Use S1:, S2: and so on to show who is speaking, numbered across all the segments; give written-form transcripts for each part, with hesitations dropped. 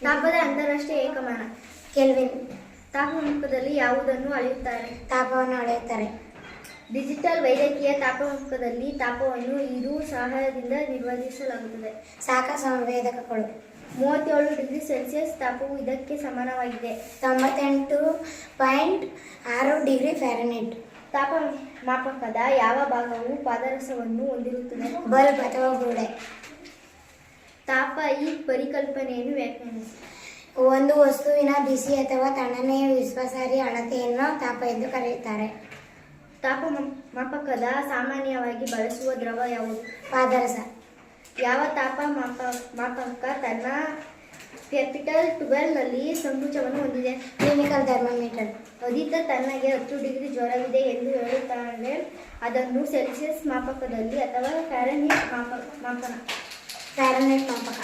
S1: ತಾಪದ ಅಂತಾರಾಷ್ಟ್ರೀಯ ಏಕಮಾನ
S2: ಕೆಲ್ವಿನ್.
S1: ತಾಪಮಾಪಕದಲ್ಲಿ ಯಾವುದನ್ನು ಅಳೆಯುತ್ತಾರೆ?
S2: ತಾಪವನ್ನು ಅಳೆಯುತ್ತಾರೆ.
S1: ಡಿಜಿಟಲ್ ವೈದ್ಯಕೀಯ ತಾಪಮಾಪಕದಲ್ಲಿ ತಾಪವನ್ನು ಇದು ಸಹಾಯದಿಂದ ನಿರ್ವಹಿಸಲಾಗುತ್ತದೆ.
S2: ಶಾಖ ಸಂವೇದಕಗಳು.
S1: 37 ಡಿಗ್ರಿ ಸೆಲ್ಸಿಯಸ್ ತಾಪವು ಇದಕ್ಕೆ ಸಮಾನವಾಗಿದೆ.
S2: 98.6 ಡಿಗ್ರಿ ಫ್ಯಾರನ್ಹೀಟ್.
S1: ತಾಪಮಾಪಕದ ಯಾವ ಭಾಗವು ಪಾದರಸವನ್ನು ಹೊಂದಿರುತ್ತದೆ?
S2: ಬಲ್ಬ್ ಅಥವಾ ಗೋಡೆ.
S1: ತಾಪ ಈ ಪರಿಕಲ್ಪನೆಯನ್ನು ವ್ಯಾಖ್ಯಾನಿಸಿ.
S2: ಒಂದು ವಸ್ತುವಿನ ಬಿಸಿ ಅಥವಾ ತಣ್ಣನೆಯ ವಿಶ್ವಾಸಾರ್ಹ ಅಳತೆಯನ್ನು ತಾಪ ಎಂದು ಕರೆಯುತ್ತಾರೆ.
S1: ತಾಪಮಾಪಕದ ಸಾಮಾನ್ಯವಾಗಿ ಬಳಸುವ ದ್ರವ ಯಾವುದು?
S2: ಪಾದರಸ.
S1: ಯಾವ ತಾಪಮಾಪಕ ತನ್ನ ಕ್ಯಾಪಿಟಲ್ 12 ನಲ್ಲಿ ಸಂಕುಚವನ್ನು ಹೊಂದಿದೆ?
S2: Clinical thermometer.
S1: ಅದಿತ ತನಗೆ 10 ಡಿಗ್ರಿ ಜ್ವರವಿದೆ ಎಂದು ಹೇಳುತ್ತಾನೆ. ಅದನ್ನು ಸೆಲ್ಸಿಯಸ್ ಮಾಪಕದಲ್ಲಿ ಅಥವಾ ಫ್ಯಾರನ್ಹೀಟ್ ಮಾಪನ.
S2: ಫ್ಯಾರನ್ಹೀಟ್ ಮಾಪಕ.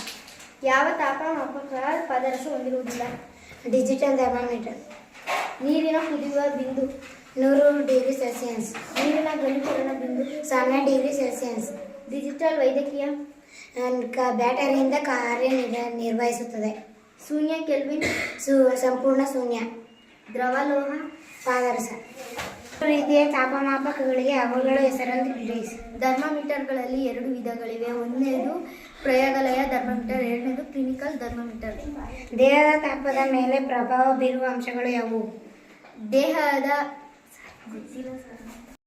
S1: ಯಾವ ತಾಪಮಾಪಕ ಪಾದರಸ ಹೊಂದಿರುವುದಿಲ್ಲ?
S2: Digital thermometer.
S1: ನೀರಿನ ಕುದಿಯುವ ಬಿಂದು?
S2: 100 ಡಿಗ್ರಿ ಸೆಲ್ಸಿಯಸ್.
S1: ನೀರಿನ ಘನೀಕರಣ ಬಿಂದು?
S2: 0 ಡಿಗ್ರಿ ಸೆಲ್ಸಿಯಸ್.
S1: ಡಿಜಿಟಲ್ ವೈದ್ಯಕೀಯ
S2: ಬ್ಯಾಟರಿಯಿಂದ ಕಾರ್ಯನಿರ್ವಹಿಸುತ್ತದೆ.
S1: ಶೂನ್ಯ ಕೆಲ್ವಿನ್.
S2: ಸಂಪೂರ್ಣ ಶೂನ್ಯ.
S1: ದ್ರವಲೋಹ?
S2: ಪಾದರಸ. ರೀತಿಯ ತಾಪಮಾಪಕಗಳಿಗೆ ಅವುಗಳ ಹೆಸರನ್ನು ತಿಳಿಸಿ.
S1: ಥರ್ಮಾಮೀಟರ್ಗಳಲ್ಲಿ 2 ವಿಧಗಳಿವೆ. ಒಂದನೇದು ಪ್ರಯೋಗಾಲಯ ಥರ್ಮಾಮೀಟರ್, ಎರಡನೇದು ಕ್ಲಿನಿಕಲ್ ಥರ್ಮಾಮೀಟರ್.
S2: ದೇಹದ ತಾಪದ ಮೇಲೆ ಪ್ರಭಾವ ಬೀರುವ ಅಂಶಗಳು ಯಾವುವು?
S1: ದೇಹದ